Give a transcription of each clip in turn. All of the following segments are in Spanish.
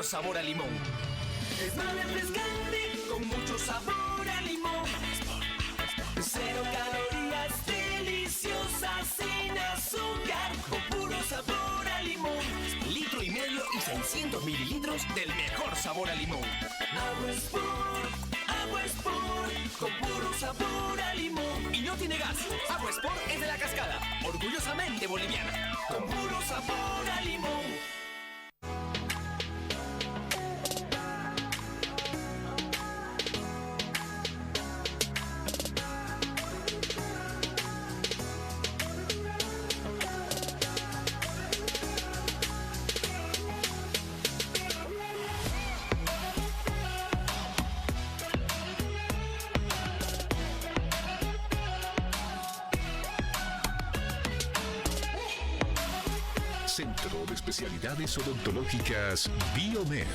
sabor a limón. Es más refrescante, con mucho sabor a limón. 0 calorías, deliciosas, sin azúcar, con puro sabor a limón. 1,5 litros y 600 mililitros del mejor sabor a limón. Agua Sport, con puro sabor a limón. Y no tiene gas. Agua Sport es de La Cascada, orgullosamente boliviana. Con puro sabor a limón. Centro de Especialidades Odontológicas Biomed.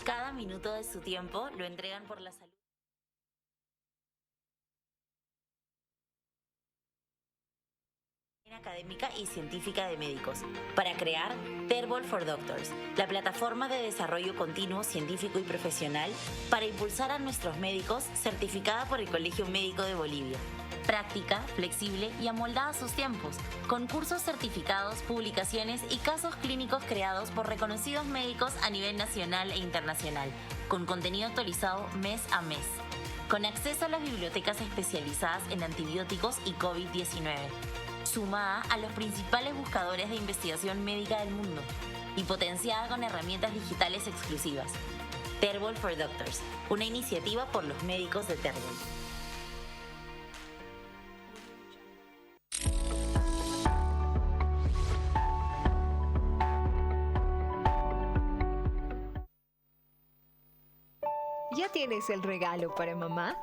Cada minuto de su tiempo lo entregan por la salud académica y científica de médicos para crear Terbol for Doctors, la plataforma de desarrollo continuo científico y profesional para impulsar a nuestros médicos, certificada por el Colegio Médico de Bolivia. Práctica, flexible y amoldada a sus tiempos, con cursos certificados, publicaciones y casos clínicos creados por reconocidos médicos a nivel nacional e internacional, con contenido actualizado mes a mes, con acceso a las bibliotecas especializadas en antibióticos y COVID-19, sumada a los principales buscadores de investigación médica del mundo y potenciada con herramientas digitales exclusivas. Terbol for Doctors, una iniciativa por los médicos de Terbol. ¿Ya tienes el regalo para mamá?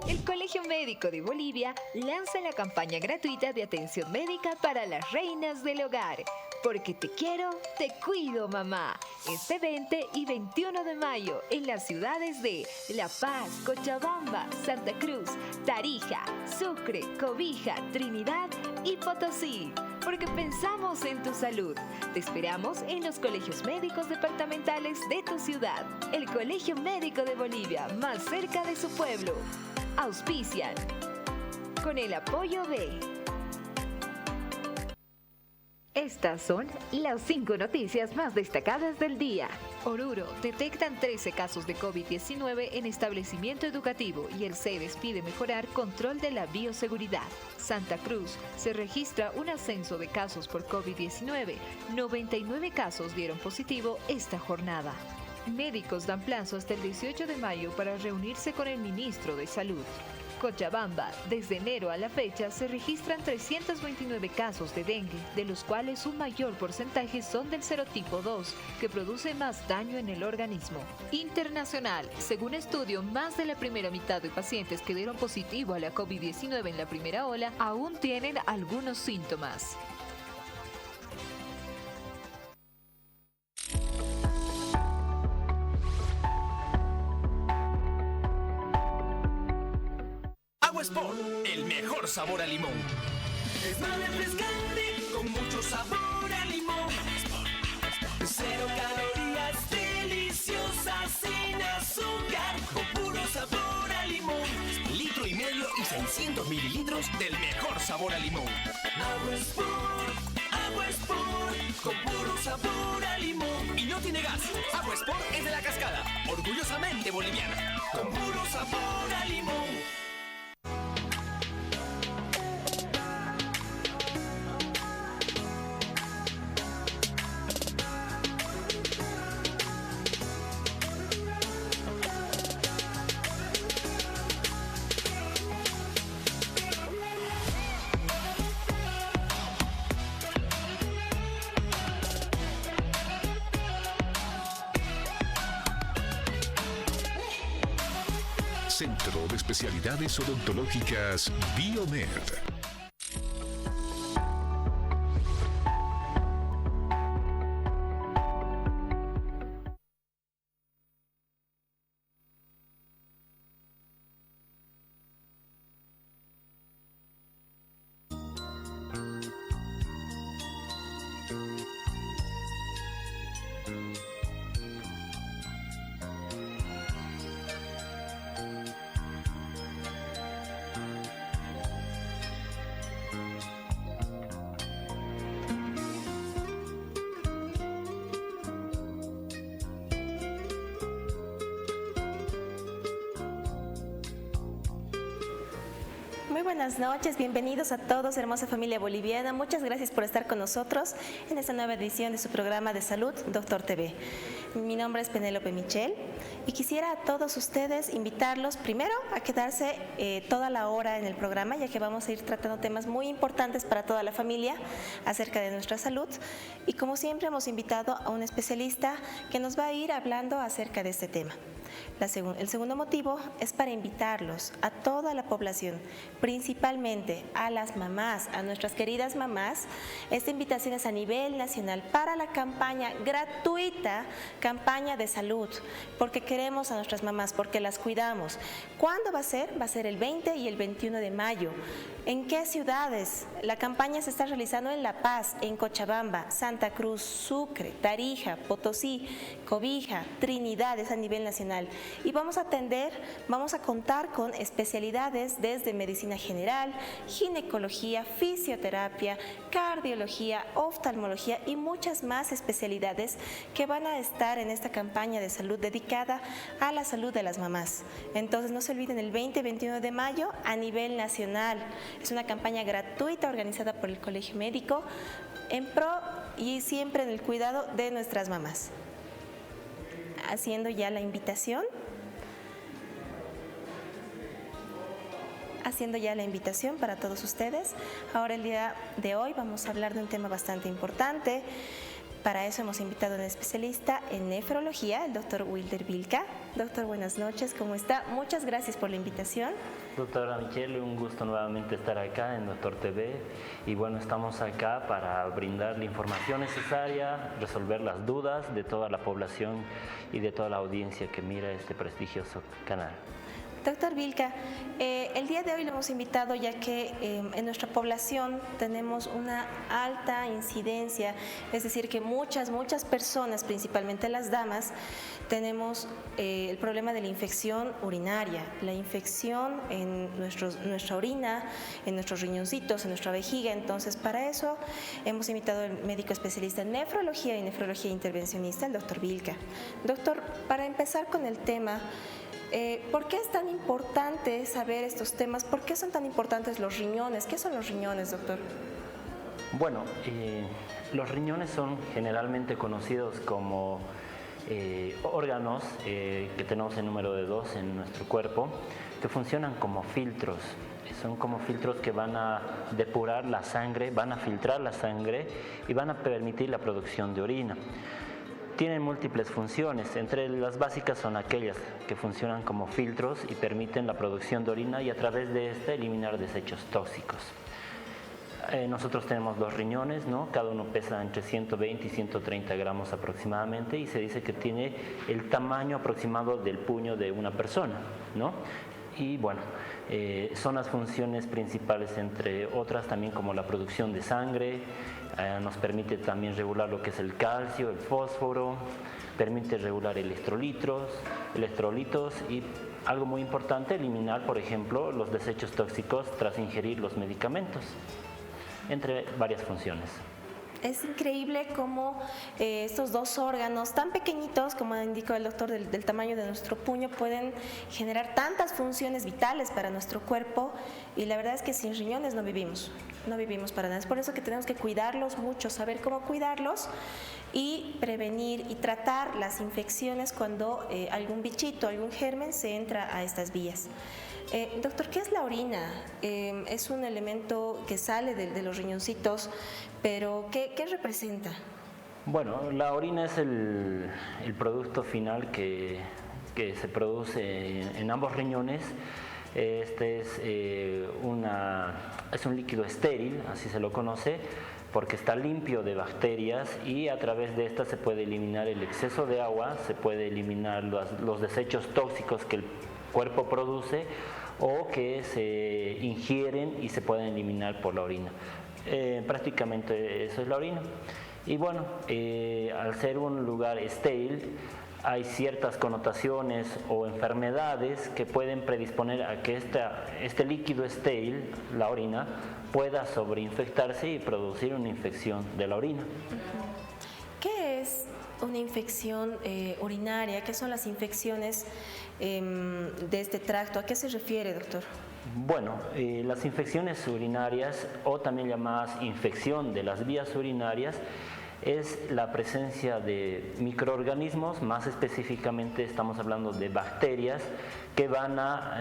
El Colegio Médico de Bolivia lanza la campaña gratuita de atención médica para las reinas del hogar. Porque te quiero, te cuido, mamá. Este 20 y 21 de mayo en las ciudades de La Paz, Cochabamba, Santa Cruz, Tarija, Sucre, Cobija, Trinidad y Potosí. Porque pensamos en tu salud. Te esperamos en los colegios médicos departamentales de tu ciudad. El Colegio Médico de Bolivia, más cerca de su pueblo. Auspician con el apoyo de... Estas son las 5 noticias más destacadas del día. Oruro, detectan 13 casos de COVID-19 en establecimiento educativo y el CEDES pide mejorar control de la bioseguridad. Santa Cruz, se registra un ascenso de casos por COVID-19. 99 casos dieron positivo esta jornada. Médicos dan plazo hasta el 18 de mayo para reunirse con el ministro de Salud. Cochabamba, desde enero a la fecha se registran 329 casos de dengue, de los cuales un mayor porcentaje son del serotipo 2, que produce más daño en el organismo. Internacional, según estudio, más de la primera mitad de pacientes que dieron positivo a la COVID-19 en la primera ola aún tienen algunos síntomas. Agua Sport, el mejor sabor a limón. Es más refrescante, con mucho sabor a limón. 0 calorías, deliciosas, sin azúcar, con puro sabor a limón. 1,5 litros y 600 mililitros litros del mejor sabor a limón. Agua Sport, con puro sabor a limón. Y no tiene gas. Agua Sport es de La Cascada, orgullosamente boliviana. Con puro sabor a limón. Centro de Especialidades Odontológicas Biomed. Muy buenas noches, bienvenidos a todos, hermosa familia boliviana. Muchas gracias por estar con nosotros en esta nueva edición de su programa de salud, Doctor TV. Mi nombre es Penélope Michel y quisiera a todos ustedes invitarlos primero a quedarse toda la hora en el programa, ya que vamos a ir tratando temas muy importantes para toda la familia acerca de nuestra salud. Y como siempre hemos invitado a un especialista que nos va a ir hablando acerca de este tema. El segundo motivo es para invitarlos a toda la población, principalmente a las mamás, a nuestras queridas mamás. Esta invitación es a nivel nacional para la campaña gratuita, campaña de salud, porque queremos a nuestras mamás, porque las cuidamos. ¿Cuándo va a ser? Va a ser el 20 y el 21 de mayo. ¿En qué ciudades? La campaña se está realizando en La Paz, en Cochabamba, Santa Cruz, Sucre, Tarija, Potosí, Cobija, Trinidad, es a nivel nacional. Y vamos a contar con especialidades desde medicina general, ginecología, fisioterapia, cardiología, oftalmología y muchas más especialidades que van a estar en esta campaña de salud dedicada a la salud de las mamás. Entonces no se olviden, el 20 y 21 de mayo a nivel nacional. Es una campaña gratuita organizada por el Colegio Médico en pro y siempre en el cuidado de nuestras mamás. Haciendo ya la invitación para todos ustedes. Ahora, el día de hoy vamos a hablar de un tema bastante importante. Para eso hemos invitado a un especialista en nefrología, el doctor Wilder Vilca. Doctor, buenas noches, ¿cómo está? Muchas gracias por la invitación. Doctora Michelle, un gusto nuevamente estar acá en Doctor TV. Y bueno, estamos acá para brindar la información necesaria, resolver las dudas de toda la población y de toda la audiencia que mira este prestigioso canal. Doctor Vilca, el día de hoy lo hemos invitado ya que en nuestra población tenemos una alta incidencia, es decir, que muchas personas, principalmente las damas, tenemos el problema de la infección urinaria, la infección en nuestra orina, en nuestros riñoncitos, en nuestra vejiga. Entonces, para eso hemos invitado al médico especialista en nefrología y nefrología intervencionista, el doctor Vilca. Doctor, para empezar con el tema, ¿por qué es tan importante saber estos temas? ¿Por qué son tan importantes los riñones? ¿Qué son los riñones, doctor? Bueno, los riñones son generalmente conocidos como órganos que tenemos en número de 2 en nuestro cuerpo, que funcionan como filtros. Son como filtros que van a depurar la sangre, van a filtrar la sangre y van a permitir la producción de orina. Tienen múltiples funciones, entre las básicas son aquellas que funcionan como filtros y permiten la producción de orina y a través de esta eliminar desechos tóxicos. Nosotros tenemos 2 riñones, ¿no? Cada uno pesa entre 120 y 130 gramos aproximadamente y se dice que tiene el tamaño aproximado del puño de una persona, ¿no? Y bueno, son las funciones principales, entre otras también como la producción de sangre, nos permite también regular lo que es el calcio, el fósforo, permite regular electrolitos y algo muy importante, eliminar, por ejemplo, los desechos tóxicos tras ingerir los medicamentos, entre varias funciones. Es increíble cómo estos dos órganos tan pequeñitos, como indicó el doctor, del tamaño de nuestro puño, pueden generar tantas funciones vitales para nuestro cuerpo, y la verdad es que sin riñones no vivimos para nada. Es por eso que tenemos que cuidarlos mucho, saber cómo cuidarlos y prevenir y tratar las infecciones cuando algún bichito, algún germen se entra a estas vías. Doctor, ¿qué es la orina? Es un elemento que sale de los riñoncitos, pero ¿qué representa? Bueno, la orina es el producto final que se produce en ambos riñones. Este es un líquido estéril, así se lo conoce, porque está limpio de bacterias, y a través de esta se puede eliminar el exceso de agua, se puede eliminar los desechos tóxicos que el cuerpo produce o que se ingieren y se pueden eliminar por la orina. Prácticamente eso es la orina. Y bueno, al ser un lugar estéril, hay ciertas connotaciones o enfermedades que pueden predisponer a que este líquido estéril, la orina, pueda sobreinfectarse y producir una infección de la orina. ¿Qué es una infección urinaria? ¿Qué son las infecciones de este tracto? ¿A qué se refiere, doctor? Bueno, las infecciones urinarias, o también llamadas infección de las vías urinarias, es la presencia de microorganismos, más específicamente estamos hablando de bacterias que van a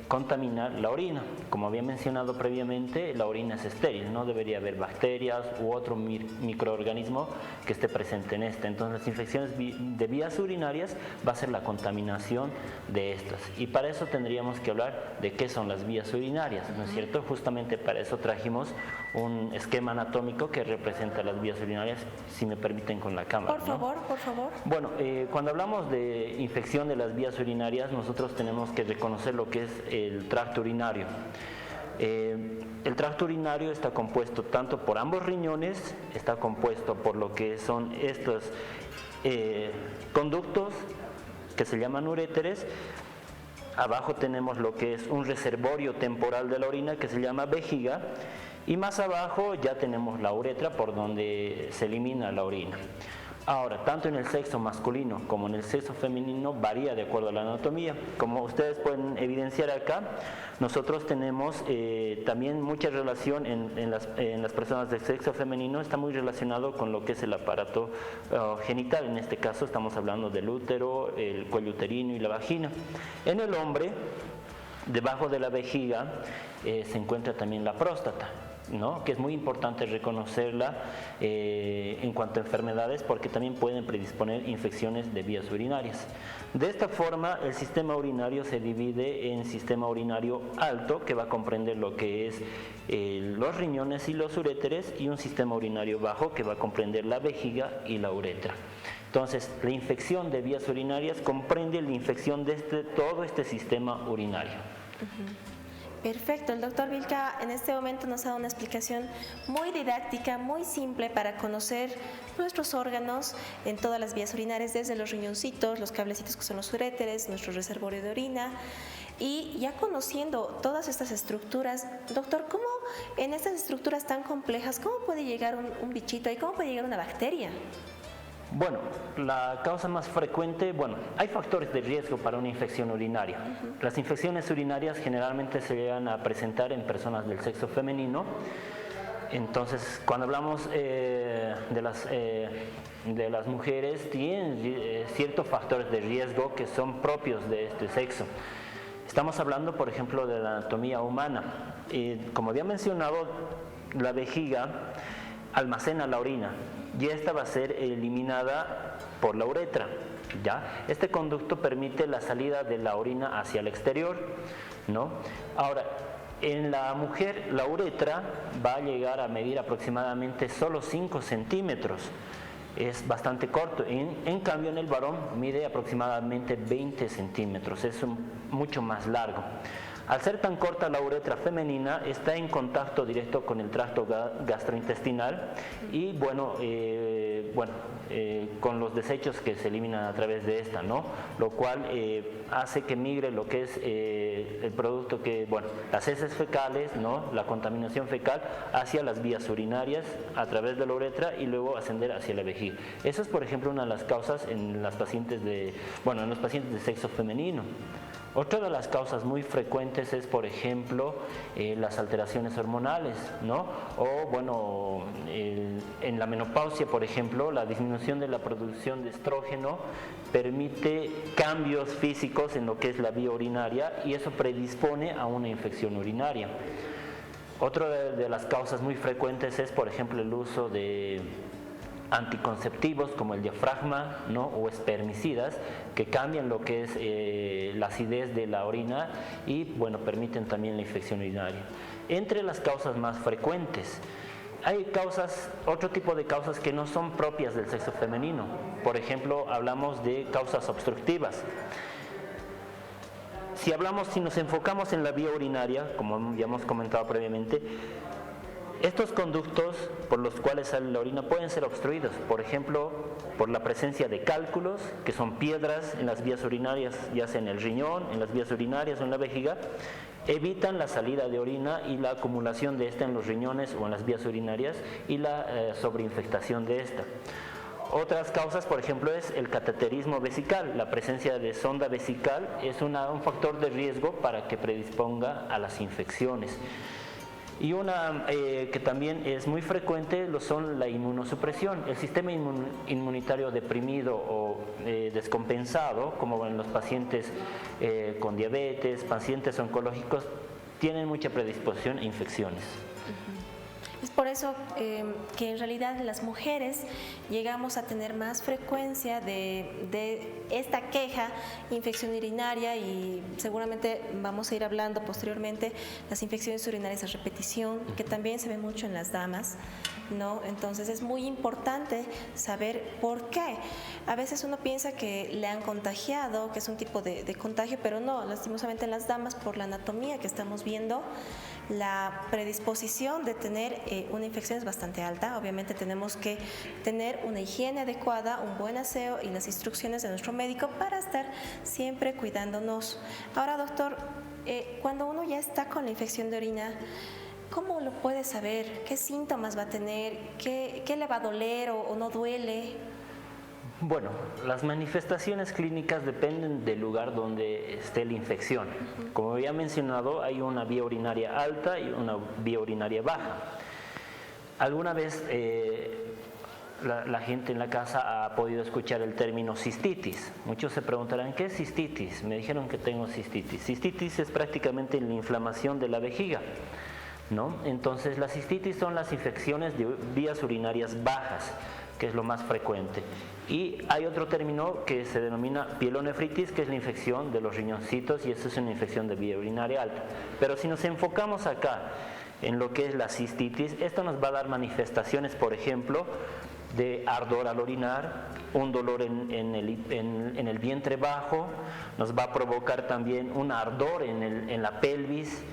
contaminar la orina. Como había mencionado previamente, la orina es estéril, no debería haber bacterias u otro microorganismo que esté presente en esta. Entonces las infecciones de vías urinarias va a ser la contaminación de estas. Y para eso tendríamos que hablar de qué son las vías urinarias, ¿no es cierto? Justamente para eso trajimos un esquema anatómico que representa las vías urinarias, si me permiten con la cámara. Por favor, ¿no? Por favor. Bueno, cuando hablamos de infección de las vías urinarias, nosotros tenemos que reconocer lo que es el tracto urinario. El tracto urinario está compuesto tanto por ambos riñones, está compuesto por lo que son estos conductos que se llaman uréteres. Abajo tenemos lo que es un reservorio temporal de la orina que se llama vejiga, y más abajo ya tenemos la uretra por donde se elimina la orina. Ahora, tanto en el sexo masculino como en el sexo femenino varía de acuerdo a la anatomía. Como ustedes pueden evidenciar acá, nosotros tenemos también mucha relación en las personas del sexo femenino, está muy relacionado con lo que es el aparato genital. En este caso estamos hablando del útero, el cuello uterino y la vagina. En el hombre, debajo de la vejiga, se encuentra también la próstata, ¿no? Que es muy importante reconocerla en cuanto a enfermedades, porque también pueden predisponer infecciones de vías urinarias. De esta forma, el sistema urinario se divide en sistema urinario alto, que va a comprender lo que es los riñones y los uréteres, y un sistema urinario bajo, que va a comprender la vejiga y la uretra. Entonces, la infección de vías urinarias comprende la infección de todo este sistema urinario. Perfecto, el doctor Vilca en este momento nos ha dado una explicación muy didáctica, muy simple para conocer nuestros órganos en todas las vías urinarias, desde los riñoncitos, los cablecitos que son los uréteres, nuestro reservorio de orina. Y ya conociendo todas estas estructuras, doctor, ¿cómo en estas estructuras tan complejas, cómo puede llegar un bichito y cómo puede llegar una bacteria? Bueno, la causa más frecuente, hay factores de riesgo para una infección urinaria. Las infecciones urinarias generalmente se llegan a presentar en personas del sexo femenino. Entonces, cuando hablamos de las mujeres, tienen ciertos factores de riesgo que son propios de este sexo. Estamos hablando, por ejemplo, de la anatomía humana. Como había mencionado, la vejiga almacena la orina, y esta va a ser eliminada por la uretra, ¿ya? Este conducto permite la salida de la orina hacia el exterior, ¿no? Ahora, en la mujer, la uretra va a llegar a medir aproximadamente solo 5 centímetros. Es bastante corto. En cambio, en el varón mide aproximadamente 20 centímetros. Es mucho más largo. Al ser tan corta, la uretra femenina está en contacto directo con el tracto gastrointestinal y con los desechos que se eliminan a través de esta, ¿no? Lo cual hace que migre lo que es el producto que, las heces fecales, ¿no? La contaminación fecal hacia las vías urinarias a través de la uretra y luego ascender hacia la vejiga. Esa es, por ejemplo, una de las causas en los pacientes de sexo femenino. Otra de las causas muy frecuentes es, por ejemplo, las alteraciones hormonales, ¿no? O, en la menopausia, por ejemplo, la disminución de la producción de estrógeno permite cambios físicos en lo que es la vía urinaria y eso predispone a una infección urinaria. Otra de las causas muy frecuentes es, por ejemplo, el uso de anticonceptivos como el diafragma, ¿no? O espermicidas que cambian lo que es la acidez de la orina y permiten también la infección urinaria. Entre las causas más frecuentes hay otro tipo de causas que no son propias del sexo femenino. Por ejemplo, hablamos de causas obstructivas. Si nos enfocamos en la vía urinaria, como ya hemos comentado previamente, estos conductos por los cuales sale la orina pueden ser obstruidos, por ejemplo, por la presencia de cálculos, que son piedras en las vías urinarias, ya sea en el riñón, en las vías urinarias o en la vejiga, evitan la salida de orina y la acumulación de esta en los riñones o en las vías urinarias y la sobreinfectación de esta. Otras causas, por ejemplo, es el cateterismo vesical. La presencia de sonda vesical es un factor de riesgo para que predisponga a las infecciones. Y una que también es muy frecuente son la inmunosupresión. El sistema inmunitario deprimido o descompensado, como en los pacientes con diabetes, pacientes oncológicos, tienen mucha predisposición a infecciones. Es por eso que en realidad las mujeres llegamos a tener más frecuencia de esta queja, infección urinaria, y seguramente vamos a ir hablando posteriormente las infecciones urinarias a repetición, que también se ve mucho en las damas, ¿no? Entonces es muy importante saber por qué. A veces uno piensa que le han contagiado, que es un tipo de contagio, pero no, lastimosamente en las damas, por la anatomía que estamos viendo, la predisposición de tener una infección es bastante alta. Obviamente tenemos que tener una higiene adecuada, un buen aseo y las instrucciones de nuestro médico para estar siempre cuidándonos. Ahora, doctor, cuando uno ya está con la infección de orina, ¿cómo lo puede saber? ¿Qué síntomas va a tener? ¿Qué le va a doler o no duele? Bueno, las manifestaciones clínicas dependen del lugar donde esté la infección. Como había mencionado, hay una vía urinaria alta y una vía urinaria baja. Alguna vez la gente en la casa ha podido escuchar el término cistitis. Muchos se preguntarán, ¿qué es cistitis? Me dijeron que tengo cistitis. Cistitis es prácticamente la inflamación de la vejiga, ¿no? Entonces, la cistitis son las infecciones de vías urinarias bajas, que es lo más frecuente. Y hay otro término que se denomina pielonefritis, que es la infección de los riñoncitos, y eso es una infección de vía urinaria alta. Pero si nos enfocamos acá en lo que es la cistitis, esto nos va a dar manifestaciones, por ejemplo, de ardor al orinar, un dolor en el vientre bajo, nos va a provocar también un ardor en la pelvis.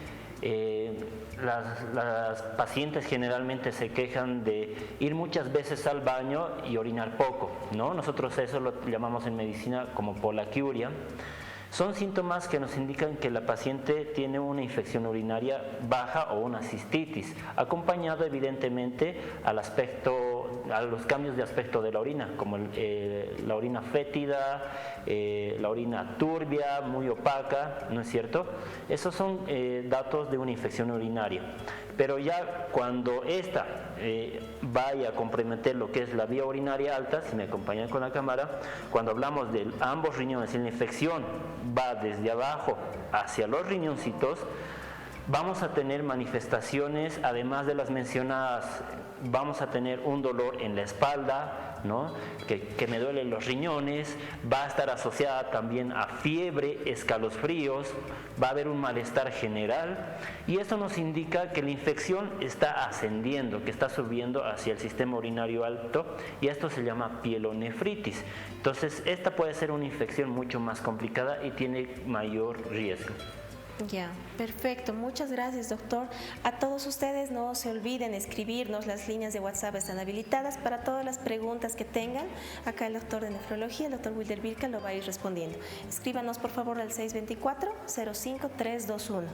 Las pacientes generalmente se quejan de ir muchas veces al baño y orinar poco, ¿no? Nosotros eso lo llamamos en medicina como polaquiuria. Son síntomas que nos indican que la paciente tiene una infección urinaria baja o una cistitis, acompañado evidentemente a los cambios de aspecto de la orina, como la orina fétida, la orina turbia, muy opaca, ¿no es cierto? Esos son datos de una infección urinaria. Pero ya cuando esta vaya a comprometer lo que es la vía urinaria alta, si me acompañan con la cámara, cuando hablamos de ambos riñones y la infección va desde abajo hacia los riñoncitos, vamos a tener manifestaciones, además de las mencionadas, vamos a tener un dolor en la espalda, ¿no? que me duelen los riñones, va a estar asociada también a fiebre, escalofríos, va a haber un malestar general, y esto nos indica que la infección está ascendiendo, que está subiendo hacia el sistema urinario alto, y esto se llama pielonefritis. Entonces, esta puede ser una infección mucho más complicada y tiene mayor riesgo. Ya, perfecto. Muchas gracias, doctor. A todos ustedes no se olviden escribirnos, las líneas de WhatsApp están habilitadas para todas las preguntas que tengan. Acá el doctor de nefrología, el doctor Wilder Vilca, lo va a ir respondiendo. Escríbanos por favor al 624-05321.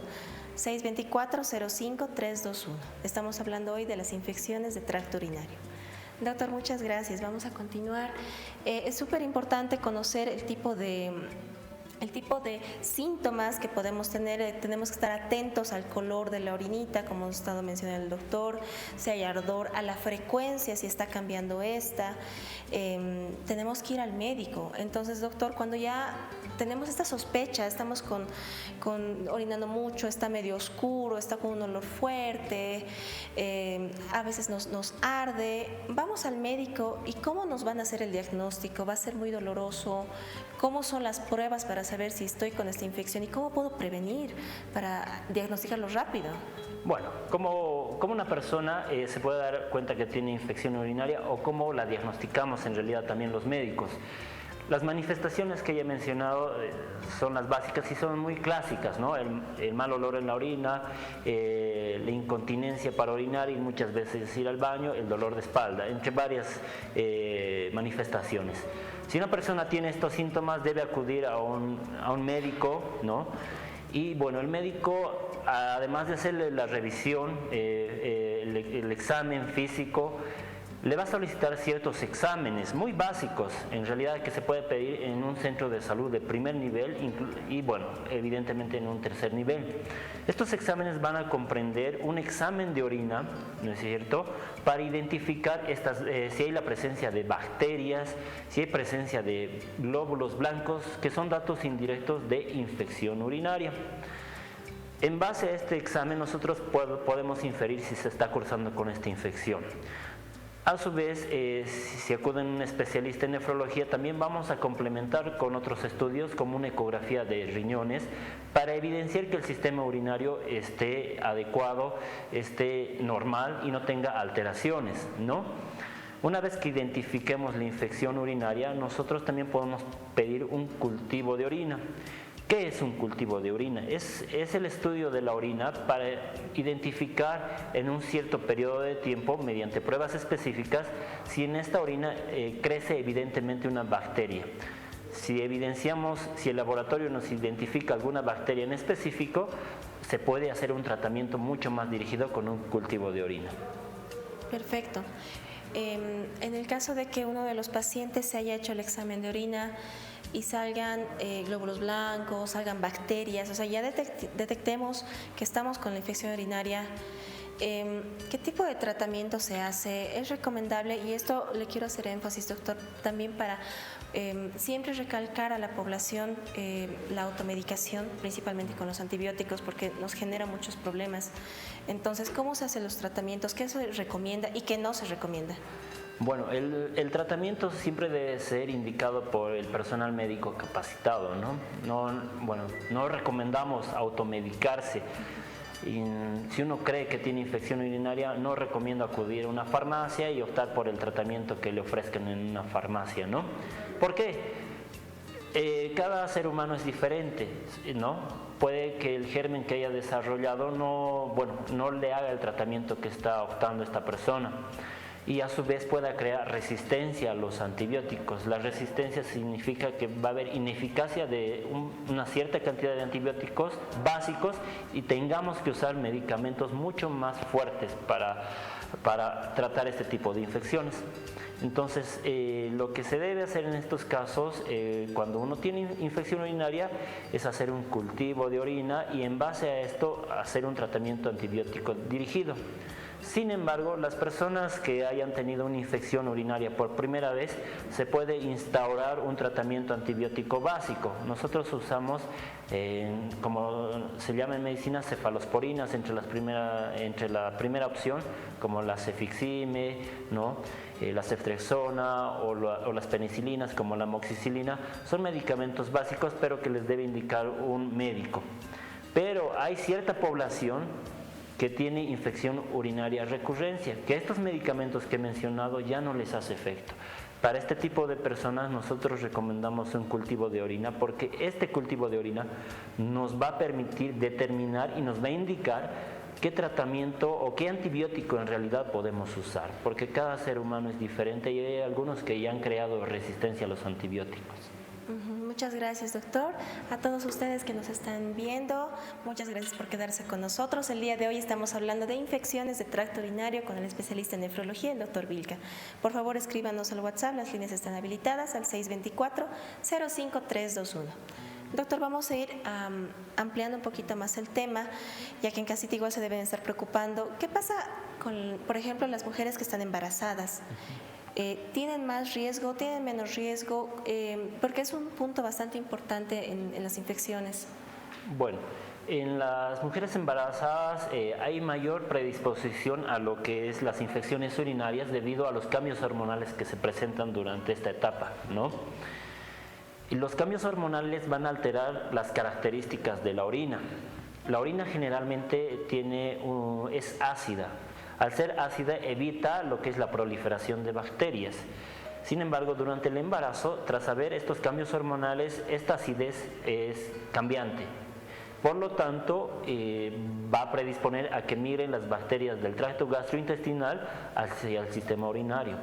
624-05321. Estamos hablando hoy de las infecciones de tracto urinario. Doctor, muchas gracias. Vamos a continuar. Es súper importante conocer el tipo de síntomas que podemos tener. Tenemos que estar atentos al color de la orinita, como ha estado mencionando el doctor, si hay ardor, a la frecuencia, si está cambiando esta. Tenemos que ir al médico. Entonces, doctor, cuando ya tenemos esta sospecha, estamos orinando mucho, está medio oscuro, está con un olor fuerte, a veces nos arde, vamos al médico. ¿Y cómo nos van a hacer el diagnóstico? ¿Va a ser muy doloroso? ¿Cómo son las pruebas para saber si estoy con esta infección y cómo puedo prevenir para diagnosticarlo rápido? Bueno, ¿cómo una persona se puede dar cuenta que tiene infección urinaria o cómo la diagnosticamos en realidad también los médicos? Las manifestaciones que ya he mencionado son las básicas y son muy clásicas, ¿no? El mal olor en la orina, la incontinencia para orinar y muchas veces ir al baño, el dolor de espalda, entre varias manifestaciones. Si una persona tiene estos síntomas, debe acudir a un médico, ¿no? Y bueno, el médico, además de hacerle la revisión, el examen físico, le va a solicitar ciertos exámenes muy básicos, en realidad, que se puede pedir en un centro de salud de primer nivel y, bueno, evidentemente en un tercer nivel. Estos exámenes van a comprender un examen de orina, ¿no es cierto?, para identificar si hay la presencia de bacterias, si hay presencia de glóbulos blancos, que son datos indirectos de infección urinaria. En base a este examen nosotros podemos inferir si se está cursando con esta infección. A su vez, si acuden a un especialista en nefrología, también vamos a complementar con otros estudios como una ecografía de riñones para evidenciar que el sistema urinario esté adecuado, esté normal y no tenga alteraciones, ¿no? Una vez que identifiquemos la infección urinaria, nosotros también podemos pedir un cultivo de orina. ¿Qué es un cultivo de orina? Es el estudio de la orina para identificar en un cierto periodo de tiempo, mediante pruebas específicas, si en esta orina crece evidentemente una bacteria. Si el laboratorio nos identifica alguna bacteria en específico, se puede hacer un tratamiento mucho más dirigido con un cultivo de orina. Perfecto. En el caso de que uno de los pacientes se haya hecho el examen de orina y salgan glóbulos blancos, salgan bacterias, o sea, ya detectemos que estamos con la infección urinaria, ¿qué tipo de tratamiento se hace? Es recomendable, y esto le quiero hacer énfasis, doctor, también para siempre recalcar a la población la automedicación, principalmente con los antibióticos, porque nos genera muchos problemas. Entonces, ¿cómo se hacen los tratamientos? ¿Qué se recomienda y qué no se recomienda? Bueno, el tratamiento siempre debe ser indicado por el personal médico capacitado, ¿no? No recomendamos automedicarse. Y si uno cree que tiene infección urinaria, no recomiendo acudir a una farmacia y optar por el tratamiento que le ofrezcan en una farmacia, ¿no? ¿Por qué? Cada ser humano es diferente, ¿no? Puede que el germen que haya desarrollado no le haga el tratamiento que está optando esta persona, y a su vez pueda crear resistencia a los antibióticos. La resistencia significa que va a haber ineficacia de una cierta cantidad de antibióticos básicos y tengamos que usar medicamentos mucho más fuertes para tratar este tipo de infecciones. Entonces, lo que se debe hacer en estos casos, cuando uno tiene infección urinaria, es hacer un cultivo de orina y en base a esto hacer un tratamiento antibiótico dirigido. Sin embargo, las personas que hayan tenido una infección urinaria por primera vez, se puede instaurar un tratamiento antibiótico básico. Nosotros usamos, como se llama en medicina, cefalosporinas entre la primera opción, como la cefixime, ¿no? La ceftriaxona o las penicilinas, como la amoxicilina. Son medicamentos básicos, pero que les debe indicar un médico. Pero hay cierta población que tiene infección urinaria recurrencia, que estos medicamentos que he mencionado ya no les hace efecto. Para este tipo de personas nosotros recomendamos un cultivo de orina, porque este cultivo de orina nos va a permitir determinar y nos va a indicar qué tratamiento o qué antibiótico en realidad podemos usar, porque cada ser humano es diferente y hay algunos que ya han creado resistencia a los antibióticos. Muchas gracias, doctor. A todos ustedes que nos están viendo, muchas gracias por quedarse con nosotros. El día de hoy estamos hablando de infecciones de tracto urinario con el especialista en nefrología, el doctor Vilca. Por favor, escríbanos al WhatsApp, las líneas están habilitadas al 624-05321. Doctor, vamos a ir ampliando un poquito más el tema, ya que en casita igual se deben estar preocupando. ¿Qué pasa con, por ejemplo, las mujeres que están embarazadas? ¿Tienen más riesgo, tienen menos riesgo? Porque es un punto bastante importante en las infecciones. Bueno, en las mujeres embarazadas hay mayor predisposición a lo que es las infecciones urinarias debido a los cambios hormonales que se presentan durante esta etapa, ¿no? Y los cambios hormonales van a alterar las características de la orina. La orina generalmente es ácida. Al ser ácida evita lo que es la proliferación de bacterias. Sin embargo, durante el embarazo, tras haber estos cambios hormonales, esta acidez es cambiante. Por lo tanto, va a predisponer a que migren las bacterias del tracto gastrointestinal hacia el sistema urinario.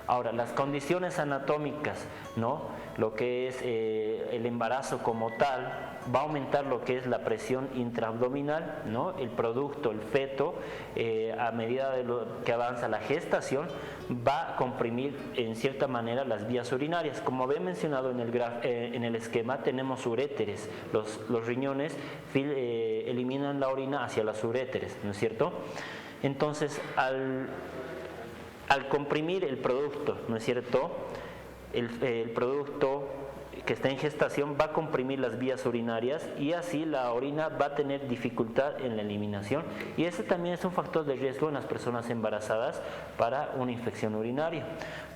Ahora, las condiciones anatómicas, ¿no? Lo que es el embarazo como tal, va a aumentar lo que es la presión intraabdominal, ¿no? El producto, el feto, a medida de que avanza la gestación, va a comprimir en cierta manera las vías urinarias. Como había mencionado en el esquema, tenemos uréteres. Los riñones eliminan la orina hacia las uréteres, ¿no es cierto? Entonces, al comprimir el producto, ¿no es cierto? El producto que está en gestación va a comprimir las vías urinarias y así la orina va a tener dificultad en la eliminación, y ese también es un factor de riesgo en las personas embarazadas para una infección urinaria.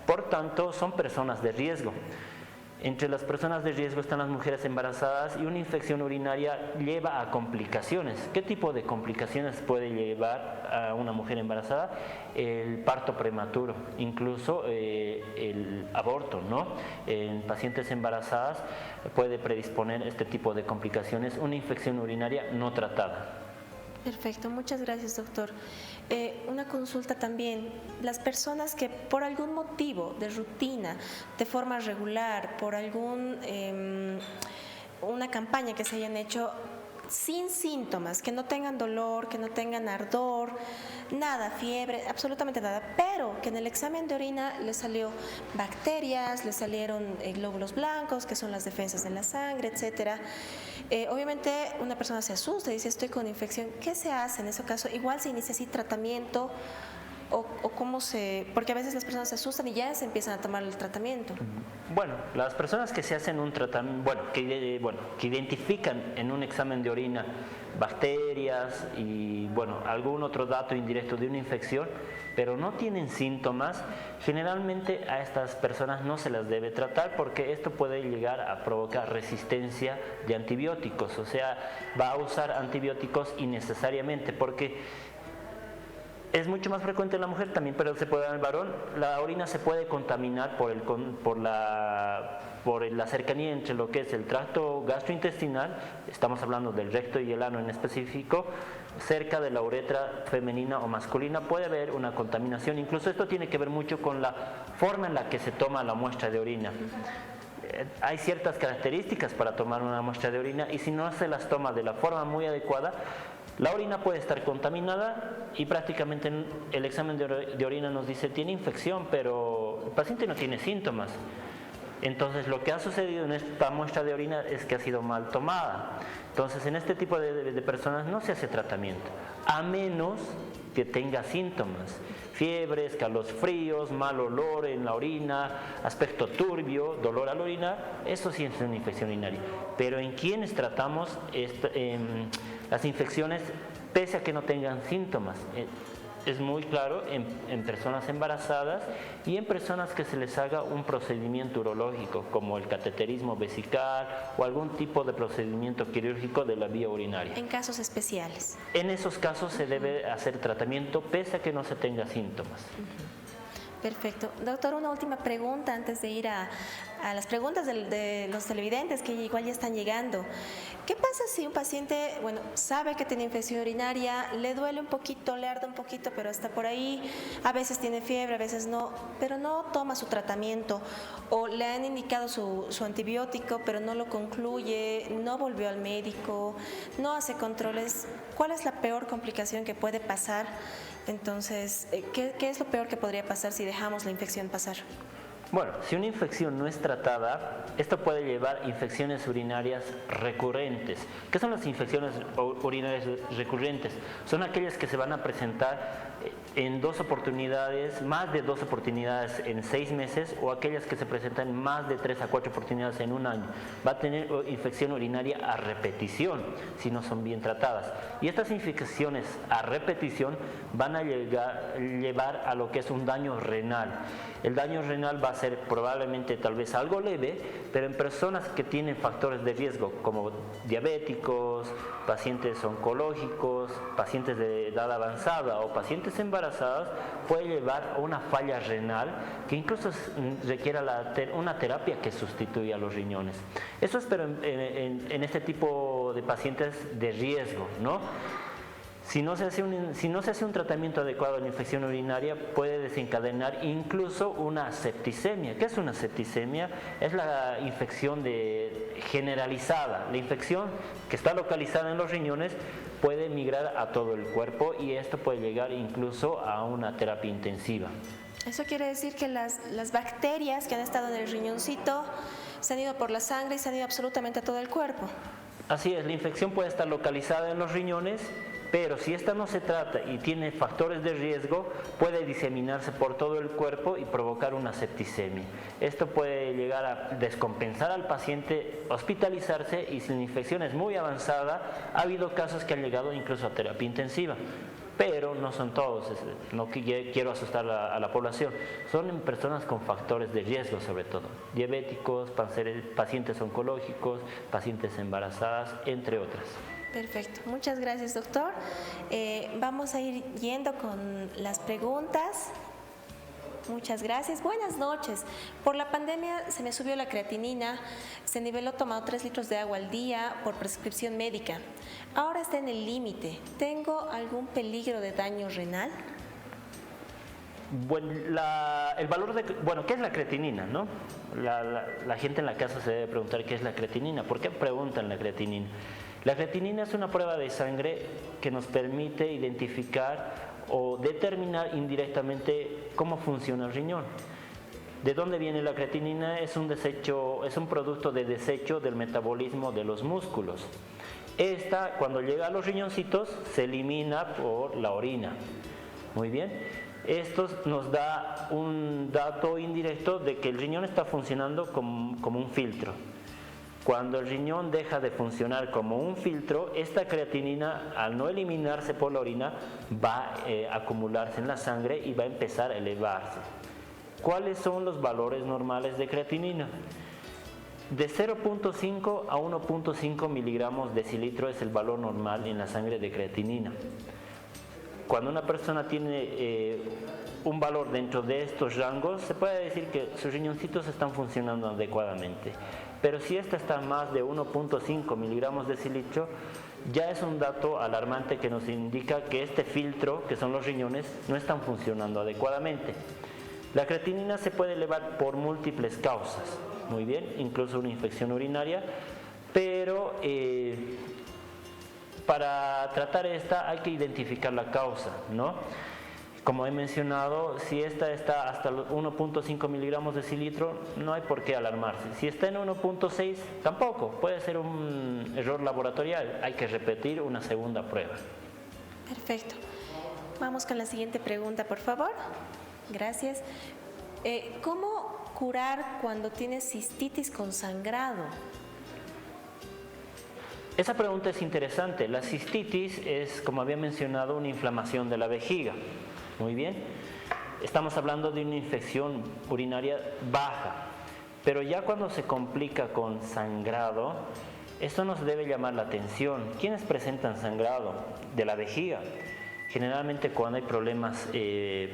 Por tanto, son personas de riesgo. Entre las personas de riesgo están las mujeres embarazadas, y una infección urinaria lleva a complicaciones. ¿Qué tipo de complicaciones puede llevar a una mujer embarazada? El parto prematuro, incluso el aborto, ¿no? En pacientes embarazadas puede predisponer este tipo de complicaciones, una infección urinaria no tratada. Perfecto, muchas gracias, doctor. Una consulta también. Las personas que por algún motivo de rutina, de forma regular, por una campaña que se hayan hecho sin síntomas, que no tengan dolor, que no tengan ardor, nada, fiebre, absolutamente nada, pero que en el examen de orina le salió bacterias, le salieron glóbulos blancos, que son las defensas de la sangre, etcétera. Obviamente una persona se asusta y dice, estoy con infección. ¿Qué se hace en ese caso? Igual se inicia así tratamiento, o cómo porque a veces las personas se asustan y ya se empiezan a tomar el tratamiento. Bueno, las personas que se hacen un tratamiento, que identifican en un examen de orina bacterias y algún otro dato indirecto de una infección, pero no tienen síntomas, generalmente a estas personas no se las debe tratar, porque esto puede llegar a provocar resistencia de antibióticos, o sea, va a usar antibióticos innecesariamente, porque es mucho más frecuente en la mujer también, pero se puede dar en el varón. La orina se puede contaminar por la cercanía entre lo que es el tracto gastrointestinal, estamos hablando del recto y el ano en específico, cerca de la uretra femenina o masculina puede haber una contaminación. Incluso esto tiene que ver mucho con la forma en la que se toma la muestra de orina. Hay ciertas características para tomar una muestra de orina, y si no se las toma de la forma muy adecuada, la orina puede estar contaminada y prácticamente el examen de orina nos dice tiene infección, pero el paciente no tiene síntomas. Entonces lo que ha sucedido en esta muestra de orina es que ha sido mal tomada. Entonces en este tipo de personas no se hace tratamiento, a menos que tenga síntomas: fiebre, escalofríos, mal olor en la orina, aspecto turbio, dolor al orinar. Eso sí es una infección urinaria. Pero en quienes tratamos las infecciones, pese a que no tengan síntomas, es muy claro en personas embarazadas y en personas que se les haga un procedimiento urológico, como el cateterismo vesical o algún tipo de procedimiento quirúrgico de la vía urinaria. En casos especiales. En esos casos se debe hacer tratamiento pese a que no se tenga síntomas. Perfecto. Doctor, una última pregunta antes de ir a las preguntas de los televidentes que igual ya están llegando. ¿Qué pasa si un paciente, bueno, sabe que tiene infección urinaria, le duele un poquito, le arde un poquito, pero está por ahí, a veces tiene fiebre, a veces no, pero no toma su tratamiento, o le han indicado su antibiótico, pero no lo concluye, no volvió al médico, no hace controles? ¿Cuál es la peor complicación que puede pasar? Entonces, ¿qué es lo peor que podría pasar si dejamos la infección pasar? Bueno, si una infección no es tratada, esto puede llevar a infecciones urinarias recurrentes. ¿Qué son las infecciones urinarias recurrentes? Son aquellas que se van a presentar en 2 oportunidades, más de 2 oportunidades en 6 meses, o aquellas que se presentan más de 3 a 4 oportunidades en un año. Va a tener infección urinaria a repetición si no son bien tratadas. Y estas infecciones a repetición van a llevar a lo que es un daño renal. El daño renal va a ser probablemente tal vez algo leve, pero en personas que tienen factores de riesgo como diabéticos, pacientes oncológicos, pacientes de edad avanzada o pacientes embarazadas, puede llevar a una falla renal que incluso requiera una terapia que sustituya a los riñones. Eso es pero en este tipo de pacientes de riesgo, ¿no? Si no se hace un tratamiento adecuado a la infección urinaria, puede desencadenar incluso una septicemia. ¿Qué es una septicemia? Es la infección generalizada. La infección que está localizada en los riñones puede migrar a todo el cuerpo y esto puede llegar incluso a una terapia intensiva. Eso quiere decir que las bacterias que han estado en el riñoncito se han ido por la sangre y se han ido absolutamente a todo el cuerpo. Así es, la infección puede estar localizada en los riñones, pero si esta no se trata y tiene factores de riesgo, puede diseminarse por todo el cuerpo y provocar una septicemia. Esto puede llegar a descompensar al paciente, hospitalizarse, y si la infección es muy avanzada, ha habido casos que han llegado incluso a terapia intensiva. Pero no son todos, no quiero asustar a la población, son en personas con factores de riesgo sobre todo, diabéticos, pacientes oncológicos, pacientes embarazadas, entre otras. Perfecto, muchas gracias, doctor. Vamos a ir yendo con las preguntas. Muchas gracias. Buenas noches. Por la pandemia se me subió la creatinina, se niveló tomando 3 litros de agua al día por prescripción médica. Ahora está en el límite. ¿Tengo algún peligro de daño renal? Bueno, ¿qué es la creatinina, no? La gente en la casa se debe preguntar qué es la creatinina. ¿Por qué preguntan la creatinina? La creatinina es una prueba de sangre que nos permite identificar o determinar indirectamente cómo funciona el riñón. ¿De dónde viene la creatinina? Es un producto de desecho del metabolismo de los músculos. Esta, cuando llega a los riñoncitos, se elimina por la orina. Muy bien. Esto nos da un dato indirecto de que el riñón está funcionando como un filtro. Cuando el riñón deja de funcionar como un filtro, esta creatinina, al no eliminarse por la orina, va a acumularse en la sangre y va a empezar a elevarse. ¿Cuáles son los valores normales de creatinina? De 0.5 a 1.5 miligramos decilitro es el valor normal en la sangre de creatinina. Cuando una persona tiene un valor dentro de estos rangos, se puede decir que sus riñoncitos están funcionando adecuadamente. Pero si esta está más de 1.5 miligramos decilitro, ya es un dato alarmante que nos indica que este filtro, que son los riñones, no están funcionando adecuadamente. La creatinina se puede elevar por múltiples causas, muy bien, incluso una infección urinaria, pero para tratar esta hay que identificar la causa, ¿no? Como he mencionado, si esta está hasta 1.5 miligramos de decilitro, no hay por qué alarmarse. Si está en 1.6, tampoco, puede ser un error laboratorial, hay que repetir una segunda prueba. Perfecto. Vamos con la siguiente pregunta, por favor. Gracias. ¿Cómo curar cuando tienes cistitis con sangrado? Esa pregunta es interesante. La cistitis es, como había mencionado, una inflamación de la vejiga. Muy bien. Estamos hablando de una infección urinaria baja, pero ya cuando se complica con sangrado, esto nos debe llamar la atención. ¿Quiénes presentan sangrado? De la vejiga. Generalmente cuando hay problemas,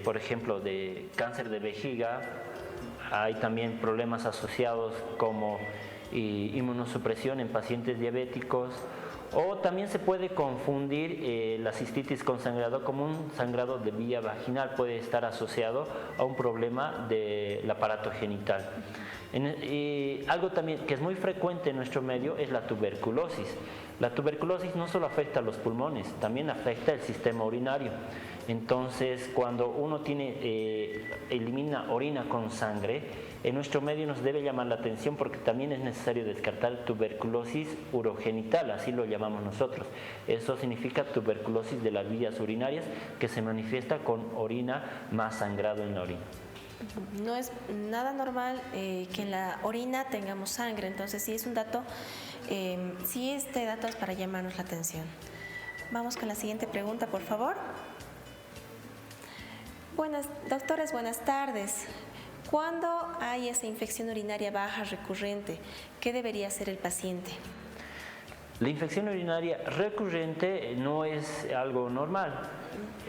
por ejemplo, de cáncer de vejiga, hay también problemas asociados como inmunosupresión en pacientes diabéticos, o también se puede confundir la cistitis con sangrado como un sangrado de vía vaginal, puede estar asociado a un problema del aparato genital. Algo también que es muy frecuente en nuestro medio es la tuberculosis. La tuberculosis no solo afecta a los pulmones, también afecta el sistema urinario. Entonces, cuando uno elimina orina con sangre, en nuestro medio nos debe llamar la atención porque también es necesario descartar tuberculosis urogenital, así lo llamamos nosotros. Eso significa tuberculosis de las vías urinarias que se manifiesta con orina más sangrado en la orina. No es nada normal que en la orina tengamos sangre, entonces sí es un dato, sí este dato es para llamarnos la atención. Vamos con la siguiente pregunta, por favor. Doctores, buenas tardes. ¿Cuándo hay esa infección urinaria baja recurrente? ¿Qué debería hacer el paciente? La infección urinaria recurrente no es algo normal.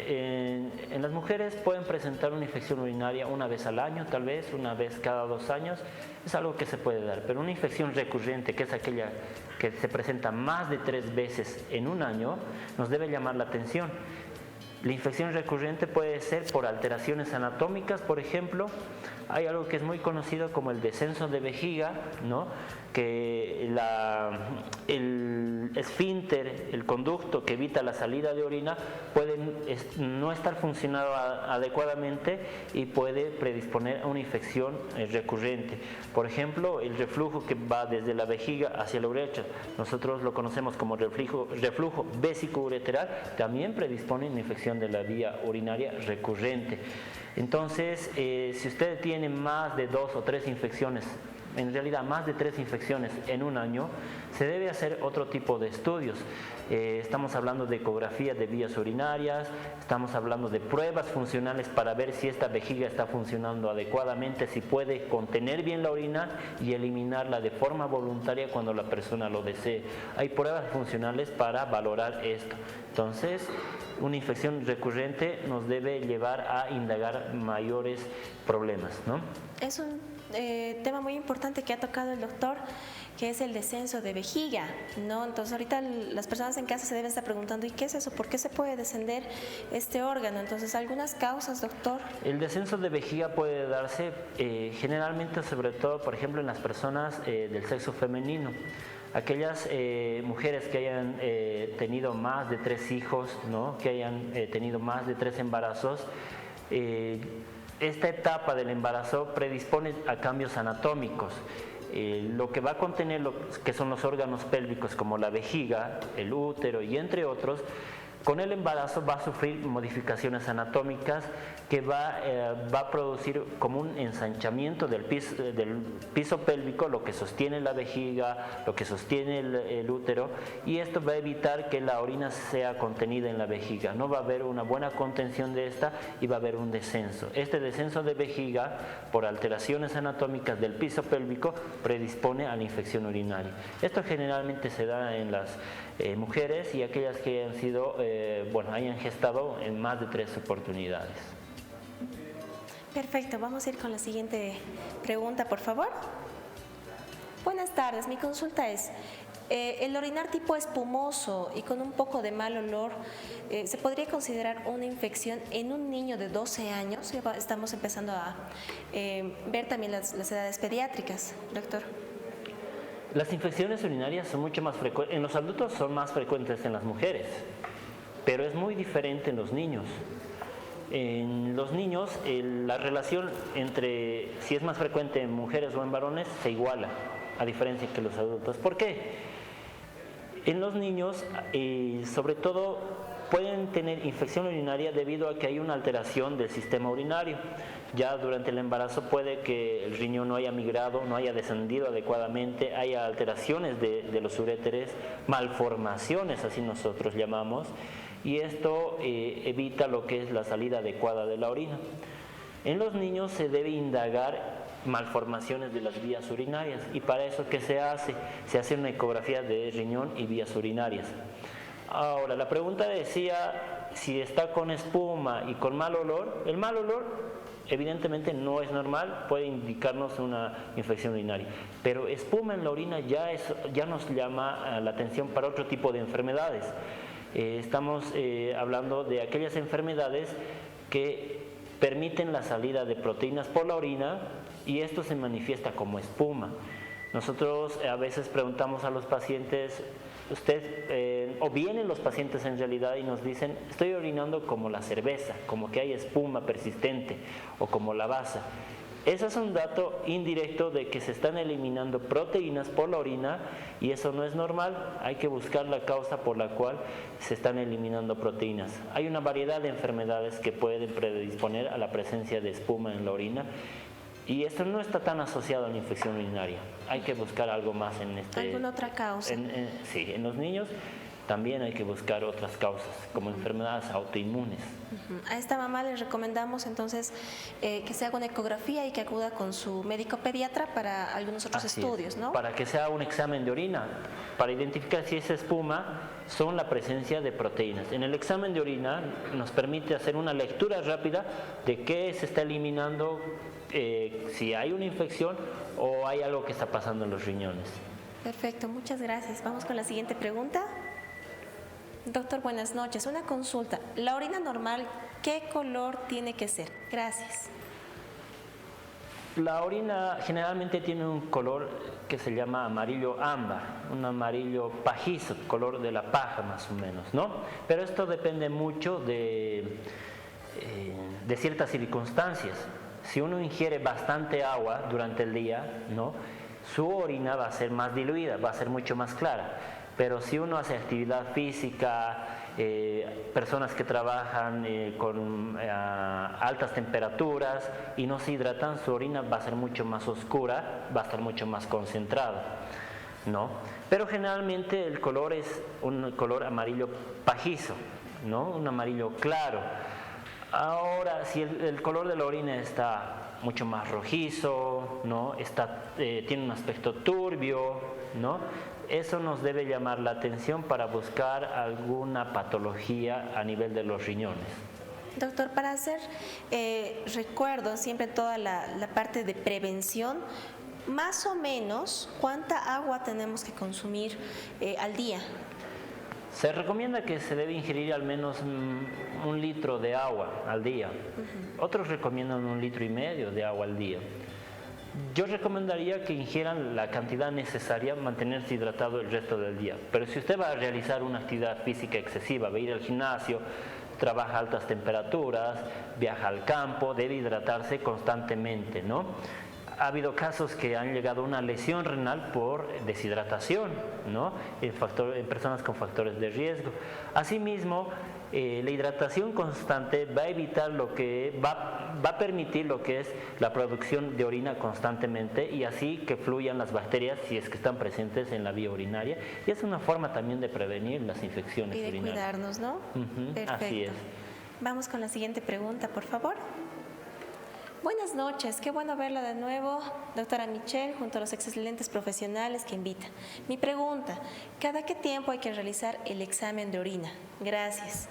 En las mujeres pueden presentar una infección urinaria una vez al año, tal vez una vez cada 2 años, es algo que se puede dar, pero una infección recurrente, que es aquella que se presenta más de 3 veces en un año, nos debe llamar la atención. La infección recurrente puede ser por alteraciones anatómicas, por ejemplo. Hay algo que es muy conocido como el descenso de vejiga, ¿no? Que el esfínter, el conducto que evita la salida de orina, puede no estar funcionando adecuadamente y puede predisponer a una infección recurrente. Por ejemplo, el reflujo que va desde la vejiga hacia la uretra, nosotros lo conocemos como reflujo vesicoureteral, también predispone a una infección de la vía urinaria recurrente. Entonces, si usted tiene más de 2 o 3 infecciones, en realidad más de 3 infecciones en un año, se debe hacer otro tipo de estudios. Estamos hablando de ecografía de vías urinarias, estamos hablando de pruebas funcionales para ver si esta vejiga está funcionando adecuadamente, si puede contener bien la orina y eliminarla de forma voluntaria cuando la persona lo desee. Hay pruebas funcionales para valorar esto. Entonces, una infección recurrente nos debe llevar a indagar mayores problemas, ¿no? Es un tema muy importante que ha tocado el doctor, que es el descenso de vejiga, ¿no? Entonces ahorita las personas en casa se deben estar preguntando, ¿y qué es eso? ¿Por qué se puede descender este órgano? Entonces, ¿algunas causas, doctor? El descenso de vejiga puede darse generalmente, sobre todo, por ejemplo, en las personas del sexo femenino. Aquellas mujeres que hayan tenido más de 3 hijos, ¿no? Que hayan tenido más de 3 embarazos, esta etapa del embarazo predispone a cambios anatómicos. Lo que va a contener lo que son los órganos pélvicos como la vejiga, el útero y entre otros, con el embarazo va a sufrir modificaciones anatómicas que va a producir como un ensanchamiento del piso pélvico, lo que sostiene la vejiga, lo que sostiene el útero, y esto va a evitar que la orina sea contenida en la vejiga. No va a haber una buena contención de esta y va a haber un descenso. Este descenso de vejiga, por alteraciones anatómicas del piso pélvico, predispone a la infección urinaria. Esto generalmente se da en las mujeres y aquellas que han sido, hayan gestado en más de 3 oportunidades. Perfecto, vamos a ir con la siguiente pregunta, por favor. Buenas tardes, mi consulta es, el orinar tipo espumoso y con un poco de mal olor, ¿se podría considerar una infección en un niño de 12 años? Estamos empezando a ver también las edades pediátricas, doctor. Las infecciones urinarias son mucho más frecuentes, en los adultos son más frecuentes en las mujeres, pero es muy diferente en los niños. En los niños la relación entre si es más frecuente en mujeres o en varones se iguala, a diferencia que los adultos. ¿Por qué? En los niños, sobre todo, pueden tener infección urinaria debido a que hay una alteración del sistema urinario. Ya durante el embarazo puede que el riñón no haya migrado, no haya descendido adecuadamente, haya alteraciones de los uréteres, malformaciones, así nosotros llamamos, y esto evita lo que es la salida adecuada de la orina. En los niños se debe indagar malformaciones de las vías urinarias y para eso ¿qué se hace? Se hace una ecografía de riñón y vías urinarias. Ahora, la pregunta decía si está con espuma y con mal olor. El mal olor evidentemente no es normal, puede indicarnos una infección urinaria, pero espuma en la orina ya nos llama la atención para otro tipo de enfermedades. Estamos hablando de aquellas enfermedades que permiten la salida de proteínas por la orina y esto se manifiesta como espuma. Nosotros a veces preguntamos a los pacientes, o vienen los pacientes en realidad y nos dicen, estoy orinando como la cerveza, como que hay espuma persistente o como la basa. Ese es un dato indirecto de que se están eliminando proteínas por la orina y eso no es normal. Hay que buscar la causa por la cual se están eliminando proteínas. Hay una variedad de enfermedades que pueden predisponer a la presencia de espuma en la orina y esto no está tan asociado a la infección urinaria. Hay que buscar algo más en este... ¿Alguna otra causa? Sí, en los niños también hay que buscar otras causas, como enfermedades autoinmunes. A esta mamá le recomendamos entonces que se haga una ecografía y que acuda con su médico pediatra para algunos otros estudios, ¿no? Para que se haga un examen de orina, para identificar si esa espuma son la presencia de proteínas. En el examen de orina nos permite hacer una lectura rápida de qué se está eliminando, si hay una infección o hay algo que está pasando en los riñones. Perfecto, muchas gracias. Vamos con la siguiente pregunta. Doctor, buenas noches. Una consulta. ¿La orina normal qué color tiene que ser? Gracias. La orina generalmente tiene un color que se llama amarillo ámbar, un amarillo pajizo, color de la paja más o menos, ¿no? Pero esto depende mucho de ciertas circunstancias. Si uno ingiere bastante agua durante el día, ¿no? Su orina va a ser más diluida, va a ser mucho más clara. Pero si uno hace actividad física, personas que trabajan con altas temperaturas y no se hidratan, su orina va a ser mucho más oscura, va a estar mucho más concentrada, ¿no? Pero generalmente el color es un color amarillo pajizo, ¿no? Un amarillo claro. Ahora, si el color de la orina está mucho más rojizo, ¿no? Tiene un aspecto turbio, ¿no? Eso nos debe llamar la atención para buscar alguna patología a nivel de los riñones. Doctor, para hacer recuerdo siempre toda la parte de prevención, más o menos, ¿cuánta agua tenemos que consumir al día? Se recomienda que se debe ingerir al menos 1 litro de agua al día. Otros recomiendan 1,5 litros de agua al día. Yo recomendaría que ingieran la cantidad necesaria, mantenerse hidratado el resto del día. Pero si usted va a realizar una actividad física excesiva, va a ir al gimnasio, trabaja a altas temperaturas, viaja al campo, debe hidratarse constantemente, ¿no? Ha habido casos que han llegado a una lesión renal por deshidratación, ¿no? En personas con factores de riesgo. Asimismo, la hidratación constante va a evitar va a permitir lo que es la producción de orina constantemente y así que fluyan las bacterias si es que están presentes en la vía urinaria y es una forma también de prevenir las infecciones urinarias. Y de cuidarnos, ¿no? Perfecto. Así es. Vamos con la siguiente pregunta, por favor. Buenas noches, qué bueno verla de nuevo, doctora Michelle, junto a los excelentes profesionales que invita. Mi pregunta, ¿cada qué tiempo hay que realizar el examen de orina? Gracias.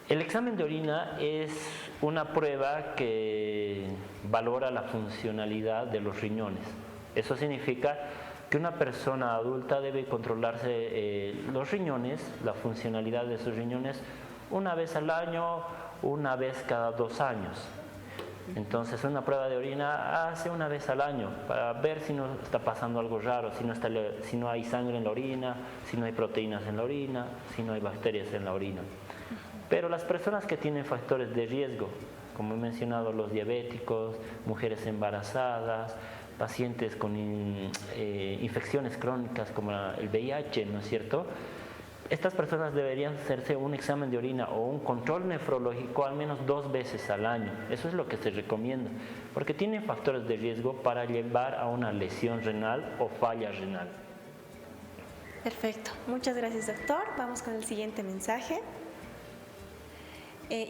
El examen de orina es una prueba que valora la funcionalidad de los riñones. Eso significa que una persona adulta debe controlarse los riñones, la funcionalidad de sus riñones, una vez al año, una vez cada 2 años. Entonces una prueba de orina hace una vez al año para ver si no está pasando algo raro, si no hay sangre en la orina, si no hay proteínas en la orina, si no hay bacterias en la orina. Pero las personas que tienen factores de riesgo, como he mencionado, los diabéticos, mujeres embarazadas, pacientes con infecciones crónicas como el VIH, ¿no es cierto? Estas personas deberían hacerse un examen de orina o un control nefrológico al menos 2 veces al año. Eso es lo que se recomienda, porque tienen factores de riesgo para llevar a una lesión renal o falla renal. Perfecto. Muchas gracias, doctor. Vamos con el siguiente mensaje.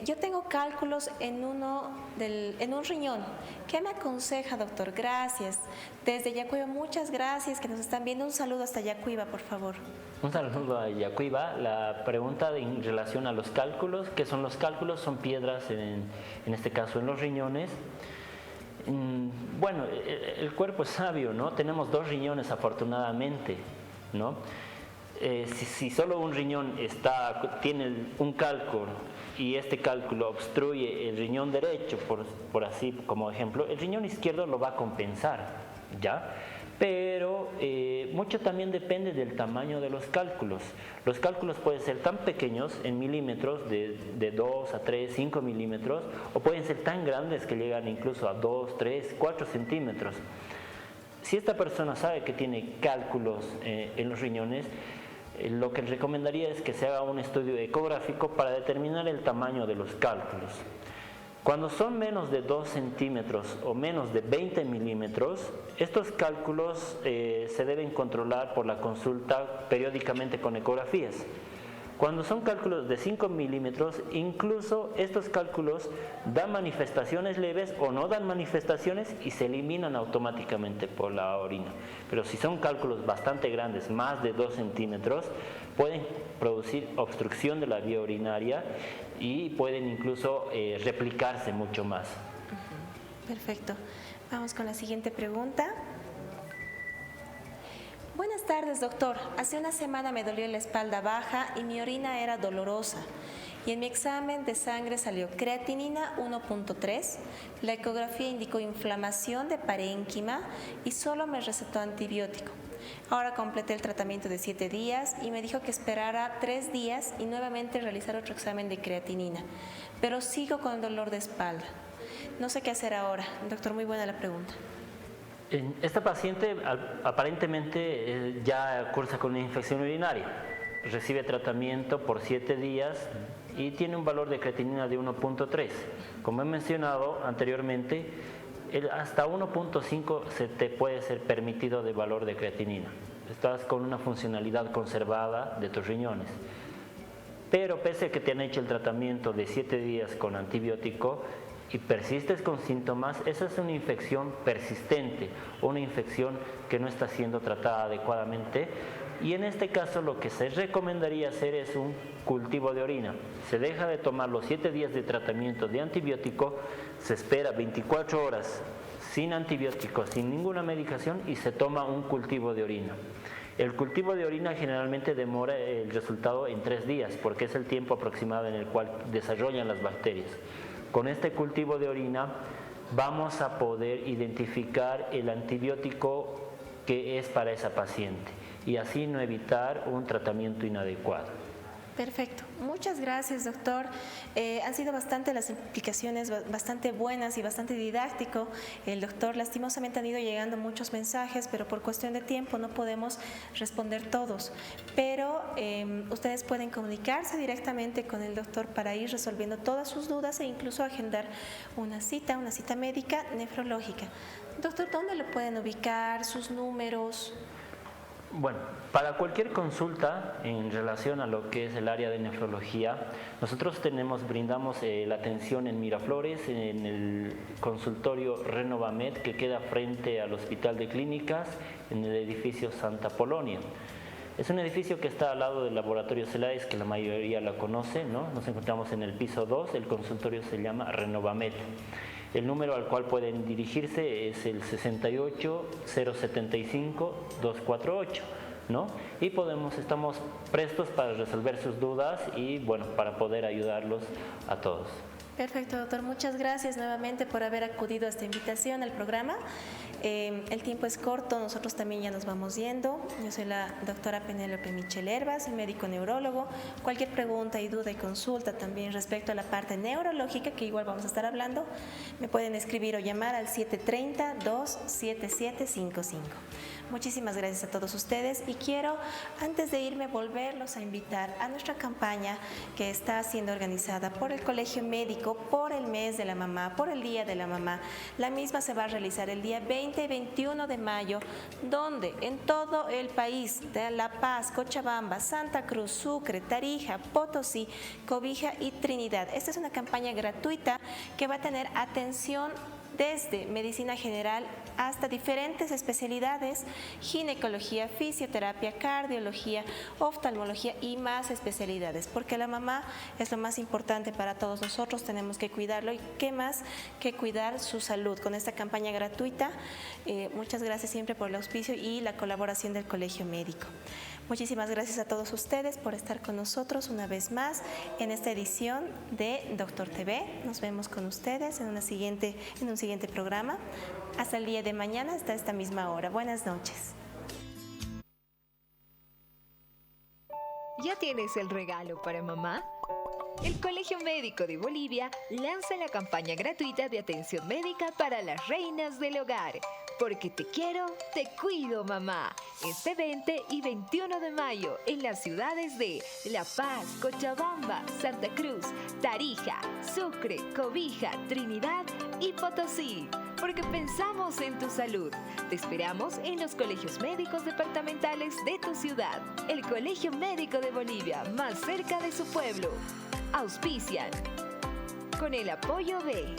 Yo tengo cálculos en un riñón. ¿Qué me aconseja, doctor? Gracias. Desde Yacuiba, muchas gracias que nos están viendo. Un saludo hasta Yacuiba, por favor. Un saludo a Yacuiba. La pregunta en relación a los cálculos, ¿qué son los cálculos? Son piedras, en este caso en los riñones. Bueno, el cuerpo es sabio, ¿no? Tenemos 2 riñones afortunadamente, ¿no? Si solo un riñón tiene un cálculo y este cálculo obstruye el riñón derecho, por así como ejemplo, el riñón izquierdo lo va a compensar, ¿ya? Pero mucho también depende del tamaño de los cálculos. Los cálculos pueden ser tan pequeños, en milímetros, de 2 a 3, 5 milímetros, o pueden ser tan grandes que llegan incluso a 2, 3, 4 centímetros. Si esta persona sabe que tiene cálculos en los riñones, lo que recomendaría es que se haga un estudio ecográfico para determinar el tamaño de los cálculos. Cuando son menos de 2 centímetros o menos de 20 milímetros, estos cálculos se deben controlar por la consulta periódicamente con ecografías. Cuando son cálculos de 5 milímetros, incluso estos cálculos dan manifestaciones leves o no dan manifestaciones y se eliminan automáticamente por la orina. Pero si son cálculos bastante grandes, más de 2 centímetros, pueden producir obstrucción de la vía urinaria y pueden incluso replicarse mucho más. Perfecto. Vamos con la siguiente pregunta. Buenas tardes, doctor. Hace una semana me dolió la espalda baja y mi orina era dolorosa. Y en mi examen de sangre salió creatinina 1.3, la ecografía indicó inflamación de parénquima y solo me recetó antibiótico. Ahora completé el tratamiento de 7 días y me dijo que esperara 3 días y nuevamente realizar otro examen de creatinina, pero sigo con dolor de espalda. No sé qué hacer ahora. Doctor, muy buena la pregunta. Esta paciente aparentemente ya cursa con una infección urinaria, recibe tratamiento por 7 días y tiene un valor de creatinina de 1.3. Como he mencionado anteriormente, hasta 1.5 se te puede ser permitido de valor de creatinina. Estás con una funcionalidad conservada de tus riñones. Pero pese a que te han hecho el tratamiento de 7 días con antibiótico, y persistes con síntomas, esa es una infección persistente, una infección que no está siendo tratada adecuadamente. Y en este caso lo que se recomendaría hacer es un cultivo de orina. Se deja de tomar los 7 días de tratamiento de antibiótico, se espera 24 horas sin antibiótico, sin ninguna medicación y se toma un cultivo de orina. El cultivo de orina generalmente demora el resultado en 3 días porque es el tiempo aproximado en el cual desarrollan las bacterias. Con este cultivo de orina vamos a poder identificar el antibiótico que es para esa paciente y así no evitar un tratamiento inadecuado. Perfecto. Muchas gracias, doctor. Han sido bastante las explicaciones, bastante buenas y bastante didáctico. El doctor, lastimosamente han ido llegando muchos mensajes, pero por cuestión de tiempo no podemos responder todos. Pero ustedes pueden comunicarse directamente con el doctor para ir resolviendo todas sus dudas e incluso agendar una cita médica nefrológica. Doctor, ¿dónde lo pueden ubicar? ¿Sus números? Bueno, para cualquier consulta en relación a lo que es el área de nefrología, nosotros brindamos la atención en Miraflores, en el consultorio Renovamed, que queda frente al Hospital de Clínicas, en el edificio Santa Polonia. Es un edificio que está al lado del laboratorio Celáez, que la mayoría la conoce, ¿no? Nos encontramos en el piso 2, el consultorio se llama Renovamed. El número al cual pueden dirigirse es el 68-075-248, ¿no? Y estamos prestos para resolver sus dudas y, bueno, para poder ayudarlos a todos. Perfecto, doctor. Muchas gracias nuevamente por haber acudido a esta invitación al programa. El tiempo es corto, nosotros también ya nos vamos yendo. Yo soy la doctora Penélope Michel Hervas, médico neurólogo. Cualquier pregunta y duda y consulta también respecto a la parte neurológica, que igual vamos a estar hablando, me pueden escribir o llamar al 730-27755. Muchísimas gracias a todos ustedes y quiero, antes de irme, volverlos a invitar a nuestra campaña que está siendo organizada por el Colegio Médico por el mes de la mamá, por el Día de la Mamá. La misma se va a realizar el día 20 y 21 de mayo, donde en todo el país, de La Paz, Cochabamba, Santa Cruz, Sucre, Tarija, Potosí, Cobija y Trinidad. Esta es una campaña gratuita que va a tener atención desde medicina general hasta diferentes especialidades, ginecología, fisioterapia, cardiología, oftalmología y más especialidades, porque la mamá es lo más importante para todos nosotros, tenemos que cuidarlo y qué más que cuidar su salud con esta campaña gratuita. Muchas gracias siempre por el auspicio y la colaboración del Colegio Médico. Muchísimas gracias a todos ustedes por estar con nosotros una vez más en esta edición de Doctor TV. Nos vemos con ustedes en un siguiente programa. Hasta el día de mañana, hasta esta misma hora. Buenas noches. ¿Ya tienes el regalo para mamá? El Colegio Médico de Bolivia lanza la campaña gratuita de atención médica para las reinas del hogar. Porque te quiero, te cuido, mamá. Este 20 y 21 de mayo en las ciudades de La Paz, Cochabamba, Santa Cruz, Tarija, Sucre, Cobija, Trinidad y Potosí. Porque pensamos en tu salud. Te esperamos en los colegios médicos departamentales de tu ciudad. El Colegio Médico de Bolivia, más cerca de su pueblo. Auspician con el apoyo de